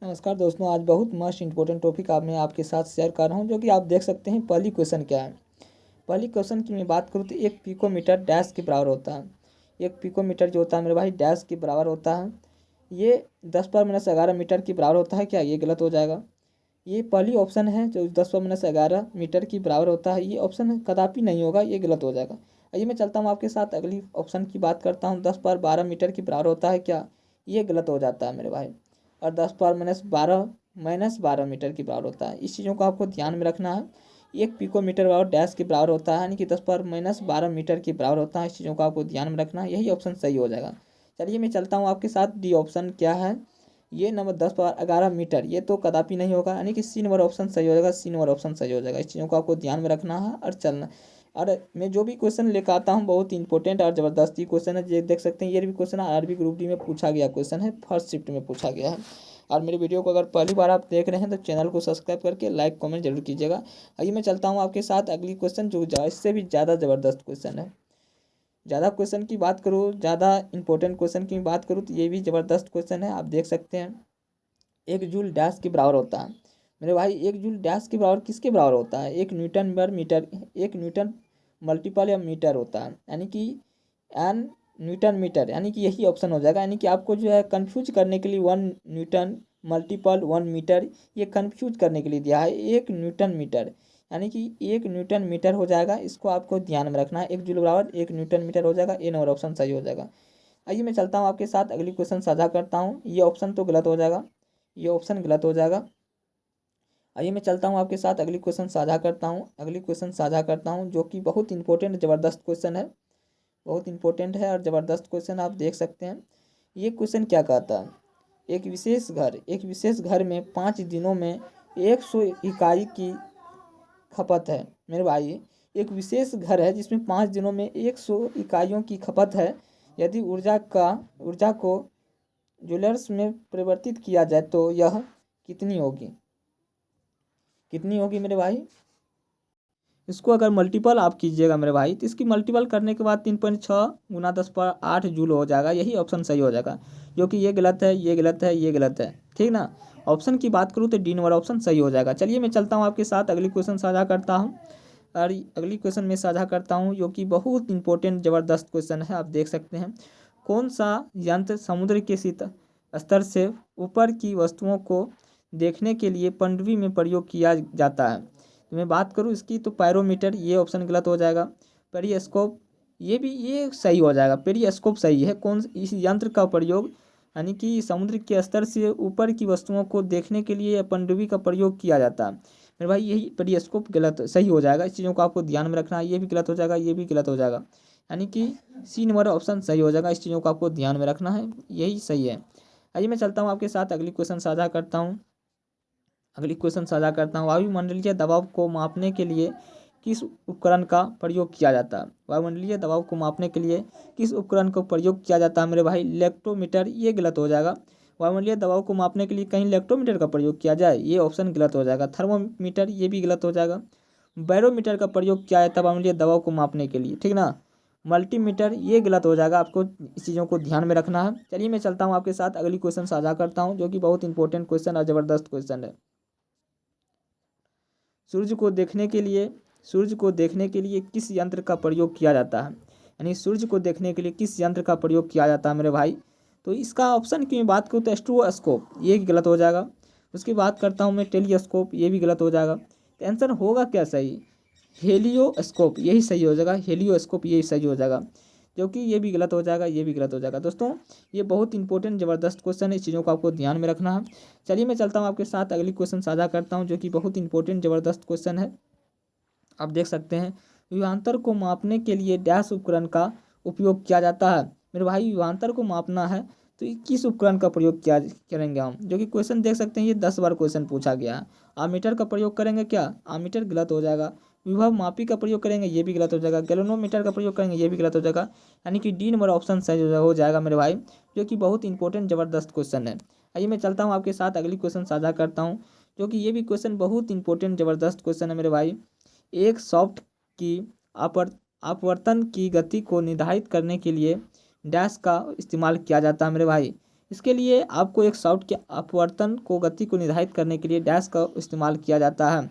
नमस्कार दोस्तों, आज बहुत मस्ट इंपॉर्टेंट टॉपिक मैं आपके साथ शेयर कर रहा हूं, जो कि आप देख सकते हैं। पहली क्वेश्चन क्या है। पहली क्वेश्चन की मैं बात करूं तो एक पिकोमीटर डैश के बराबर होता है। एक पिकोमीटर जो होता है मेरे भाई डैश के बराबर होता है। ये 10⁻11 मीटर के बराबर होता है। क्या ये गलत हो जाएगा? ये पहली ऑप्शन है जो 10⁻11 मीटर की बराबर होता है। ये ऑप्शन कदापि नहीं होगा, ये गलत हो जाएगा। आइए मैं चलता हूँ आपके साथ, अगली ऑप्शन की बात करता हूँ। 10/12 मीटर की बराबर होता है। क्या ये गलत हो जाता है मेरे भाई? और 10⁻12 मीटर के बराबर होता है। इस चीज़ों को आपको ध्यान में रखना है। एक पिकोमीटर बराबर डैश के बराबर होता है, यानी कि 10⁻12 मीटर के बराबर होता है। इस चीज़ों को आपको ध्यान में रखना है, यही ऑप्शन सही हो जाएगा। चलिए मैं चलता हूँ आपके साथ। डी ऑप्शन क्या है? ये नंबर 10/11 मीटर, ये तो कदापि नहीं होगा, यानी कि सी नंबर ऑप्शन सही हो जाएगा। सी नंबर ऑप्शन सही हो जाएगा। इस चीज़ों को आपको ध्यान में रखना है और चलना। और मैं जो भी क्वेश्चन लेकर आता हूँ बहुत इंपॉर्टेंट और ज़बरदस्ती क्वेश्चन है। ये देख सकते हैं, ये भी क्वेश्चन आरबी ग्रुप डी में पूछा गया क्वेश्चन है, फर्स्ट शिफ्ट में पूछा गया है। और मेरी वीडियो को अगर पहली बार आप देख रहे हैं तो चैनल को सब्सक्राइब करके लाइक कमेंट जरूर कीजिएगा। आइए मैं चलता हूँ आपके साथ अगली क्वेश्चन, जो इससे भी ज़्यादा ज़बरदस्त क्वेश्चन है। ज़्यादा क्वेश्चन की बात करूँ, ज़्यादा इंपॉर्टेंट क्वेश्चन की बात करूँ तो ये भी ज़बरदस्त क्वेश्चन है। आप देख सकते हैं, एक जूल डैश के बराबर होता है। मेरे भाई एक जूल डैश के बराबर किसके बराबर होता है? एक न्यूटन पर मीटर, एक न्यूटन मल्टीपल या मीटर होता है, यानी कि एन न्यूटन मीटर, यानी कि यही ऑप्शन हो जाएगा। यानी कि आपको जो है कंफ्यूज करने के लिए 1 न्यूटन मल्टीपल 1 मीटर, ये कंफ्यूज करने के लिए दिया है। एक न्यूटन मीटर, यानी कि 1 न्यूटन मीटर हो जाएगा। इसको आपको ध्यान में रखना है। एक जूल बराबर 1 न्यूटन मीटर हो जाएगा। ए नंबर ऑप्शन सही हो जाएगा। आइए मैं चलता हूँ आपके साथ, अगली क्वेश्चन साझा करता हूँ। ये ऑप्शन तो गलत हो जाएगा, ये ऑप्शन गलत हो जाएगा। आइए मैं चलता हूँ आपके साथ, अगली क्वेश्चन साझा करता हूँ। अगली क्वेश्चन साझा करता हूँ जो कि बहुत इंपॉर्टेंट ज़बरदस्त क्वेश्चन है, बहुत इंपॉर्टेंट है और ज़बरदस्त क्वेश्चन। आप देख सकते हैं ये क्वेश्चन क्या कहता है। एक विशेष घर में 5 दिनों में 100 इकाई की खपत है। मेरे भाई एक विशेष घर है जिसमें 5 दिनों में 100 इकाइयों की खपत है। यदि ऊर्जा को जूलर्स में परिवर्तित किया जाए तो यह कितनी होगी? कितनी होगी मेरे भाई? इसको अगर मल्टीपल आप कीजिएगा मेरे भाई, तो इसकी मल्टीपल करने के बाद 3.6 गुना 10/8 जूल हो जाएगा। यही ऑप्शन सही हो जाएगा, जो कि ये गलत है, ये गलत है, ये गलत है। ठीक ना? ऑप्शन की बात करूँ तो डी नंबर ऑप्शन सही हो जाएगा। चलिए मैं चलता हूँ आपके साथ, अगली क्वेश्चन साझा करता हूँ। और अगली क्वेश्चन में साझा करता हूँ जो कि बहुत इंपॉर्टेंट ज़बरदस्त क्वेश्चन है। आप देख सकते हैं, कौन सा यंत्र समुद्र के स्तर से ऊपर की वस्तुओं को देखने के लिए पनडुब्बी में प्रयोग किया जाता है? तो मैं बात करूँ इसकी तो पैरोमीटर, ये ऑप्शन गलत हो जाएगा। पेरिस्कोप, ये सही हो जाएगा। पेरिस्कोप सही है। कौन इस यंत्र का प्रयोग, यानी कि समुद्र के स्तर से ऊपर की वस्तुओं को देखने के लिए पनडुब्बी का प्रयोग किया जाता है। मेरे भाई यही पेरिस्कोप गलत सही हो जाएगा। इस चीज़ों को आपको ध्यान में रखना है। ये भी गलत हो जाएगा, ये भी गलत हो जाएगा, यानी कि सी नंबर ऑप्शन सही हो जाएगा। इस चीज़ों को आपको ध्यान में रखना है, यही सही है। आइए मैं चलता हूँ आपके साथ, अगली क्वेश्चन साझा करता हूँ। वायुमंडलीय दबाव को मापने के लिए किस उपकरण का प्रयोग किया जाता है? वायुमंडलीय दबाव को मापने के लिए किस उपकरण का प्रयोग किया जाता है मेरे भाई? इलेक्ट्रोमीटर, ये गलत हो जाएगा। वायुमंडलीय दबाव को मापने के लिए कहीं इलेक्ट्रोमीटर का प्रयोग किया जाए, ये ऑप्शन गलत हो जाएगा। थर्मोमीटर, ये भी गलत हो जाएगा। बैरोमीटर का प्रयोग किया जाता है वायुमंडलीय दबाव को मापने के लिए, ठीक ना? मल्टीमीटर, ये गलत हो जाएगा। आपको इस चीज़ों को ध्यान में रखना है। चलिए मैं चलता हूँ आपके साथ, अगली क्वेश्चन साझा करता हूँ जो कि बहुत इंपॉर्टेंट क्वेश्चन और ज़बरदस्त क्वेश्चन है। सूर्य को देखने के लिए किस यंत्र का प्रयोग किया जाता है? यानी सूर्य को देखने के लिए किस यंत्र का प्रयोग किया जाता है मेरे भाई? तो इसका ऑप्शन की मैं बात करूँ तो एस्ट्रोस्कोप, ये गलत हो जाएगा। उसकी बात करता हूँ मैं टेलीस्कोप, ये भी गलत हो जाएगा। तो आंसर होगा क्या सही? हेलियोस्कोप, यही सही हो जाएगा। हेलियोस्कोप यही सही हो जाएगा, जो कि ये भी गलत हो जाएगा, ये भी गलत हो जाएगा। दोस्तों ये बहुत इंपॉर्टेंट ज़बरदस्त क्वेश्चन है, इस चीज़ों को आपको ध्यान में रखना है। चलिए मैं चलता हूँ आपके साथ, अगली क्वेश्चन साझा करता हूँ जो कि बहुत इंपॉर्टेंट ज़बरदस्त क्वेश्चन है। आप देख सकते हैं, विभवांतर को मापने के लिए डैश उपकरण का उपयोग किया जाता है। मेरे भाई विभवांतर को मापना है तो किस उपकरण का प्रयोग किया करेंगे हम? जो कि क्वेश्चन देख सकते हैं, ये 10 बार क्वेश्चन पूछा गया है। आमीटर का प्रयोग करेंगे क्या? आमीटर गलत हो जाएगा। विभव मापी का प्रयोग करेंगे, ये भी गलत हो जाएगा। गैल्वेनोमीटर का प्रयोग करेंगे, ये भी गलत हो जाएगा। यानी कि डी नंबर ऑप्शन सही हो जाएगा मेरे भाई, जो कि बहुत इंपॉर्टेंट ज़बरदस्त क्वेश्चन है। आइए मैं चलता हूँ आपके साथ, अगली क्वेश्चन साझा करता हूँ जो कि ये भी क्वेश्चन बहुत इंपॉर्टेंट ज़बरदस्त क्वेश्चन है मेरे भाई। एक सॉफ्ट की अपवर्तन की गति को निर्धारित करने के लिए डैश का इस्तेमाल किया जाता है मेरे भाई। इसके लिए आपको एक शॉट के अपवर्तन को गति को निर्धारित करने के लिए डैश का इस्तेमाल किया जाता है।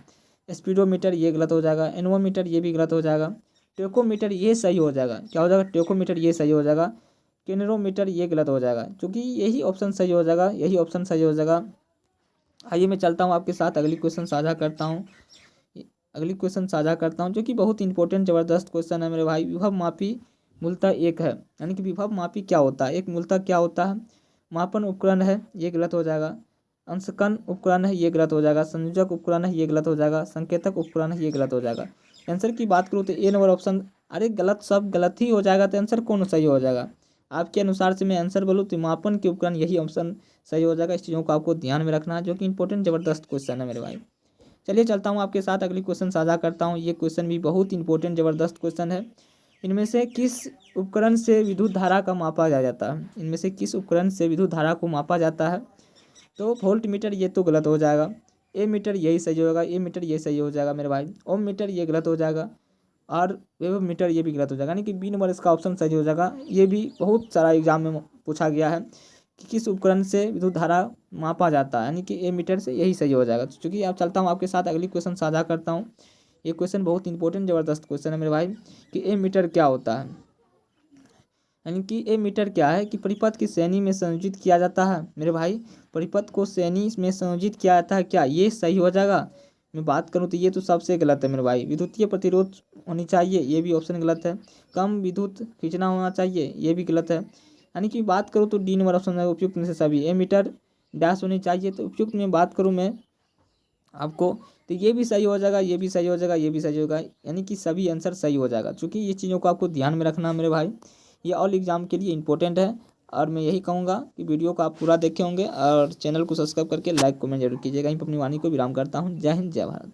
स्पीडोमीटर ये गलत हो जाएगा, एनोमीटर ये भी गलत हो जाएगा, टेकोमीटर ये सही हो जाएगा। क्या हो जाएगा? टेकोमीटर ये सही हो जाएगा, कैनरोमीटर ये गलत हो जाएगा, क्योंकि यही ऑप्शन सही हो जाएगा, यही ऑप्शन सही हो जाएगा। आइए मैं चलता हूँ आपके साथ अगली क्वेश्चन साझा करता हूँ। अगली क्वेश्चन साझा करता हूँ जो कि बहुत इंपॉर्टेंट ज़बरदस्त क्वेश्चन है मेरे भाई। विभव मापी मूलतः एक है, यानी कि विभव मापी क्या होता है? एक मूलतः क्या होता है? मापन उपकरण है, ये गलत हो जाएगा। अंशकन उपकरण है, ये गलत हो जाएगा। संयोजक उपकरण है, ये गलत हो जाएगा। संकेतक उपकरण है, ये गलत हो जाएगा। आंसर की बात करूँ तो ए नंबर ऑप्शन, अरे गलत, सब गलत ही हो जाएगा तो आंसर कौन सही हो जाएगा? आपके अनुसार से मैं आंसर बोलूँ तो मापन के उपकरण यही ऑप्शन सही हो जाएगा। इस चीज़ों को आपको ध्यान में रखना है, जो कि इंपॉर्टेंट ज़बरदस्त क्वेश्चन है मेरे भाई। चलिए चलता हूँ आपके साथ अगली क्वेश्चन साझा करता हूँ। ये क्वेश्चन भी बहुत इंपॉर्टेंट ज़बरदस्त क्वेश्चन है। इनमें से किस उपकरण से विद्युत धारा का मापा जाता है? इनमें से किस उपकरण से विद्युत धारा को मापा जाता है? तो वोल्ट मीटर ये तो गलत हो जाएगा। ए मीटर यही सही होगा, ए मीटर ये सही हो जाएगा मेरे भाई। ओम मीटर ये गलत हो जाएगा और वेव मीटर ये भी गलत हो जाएगा, यानी कि बी नंबर इसका ऑप्शन सही हो जाएगा। ये भी बहुत सारा एग्जाम में पूछा गया है कि किस उपकरण से विद्युत धारा मापा जाता है, यानी कि ए मीटर से, यही सही हो जाएगा। चूँकि आप चलता हूँ आपके साथ अगली क्वेश्चन साझा करता हूँ। ये क्वेश्चन बहुत इंपॉर्टेंट ज़बरदस्त क्वेश्चन है मेरे भाई कि ए मीटर क्या होता है, यानी कि ए मीटर क्या है कि परिपथ की श्रेणी में संयोजित किया जाता है मेरे भाई। परिपथ को श्रेणी में संयोजित किया जाता है, क्या ये सही हो जाएगा? मैं बात करूँ तो ये तो सबसे गलत है मेरे भाई। विद्युतीय प्रतिरोध होनी चाहिए, ये भी ऑप्शन गलत है। कम विद्युत खींचना होना चाहिए, ये भी गलत है। यानी कि बात करूँ तो डी नंबर ऑप्शन है उपयुक्त में से सभी। ए मीटर डैश होनी चाहिए, तो उपयुक्त में बात करूँ मैं आपको तो ये भी सही हो जाएगा, ये भी सही हो जाएगा, ये भी सही होगा, यानी कि सभी आंसर सही हो जाएगा। चूँकि ये चीज़ों को आपको ध्यान में रखना है मेरे भाई, ये ऑल एग्ज़ाम के लिए इंपॉर्टेंट है। और मैं यही कहूँगा कि वीडियो को आप पूरा देखे होंगे और चैनल को सब्सक्राइब करके लाइक कमेंट जरूर कीजिएगा। यहीं पर अपनी वाणी को विराम करता हूँ। जय हिंद, जय भारत।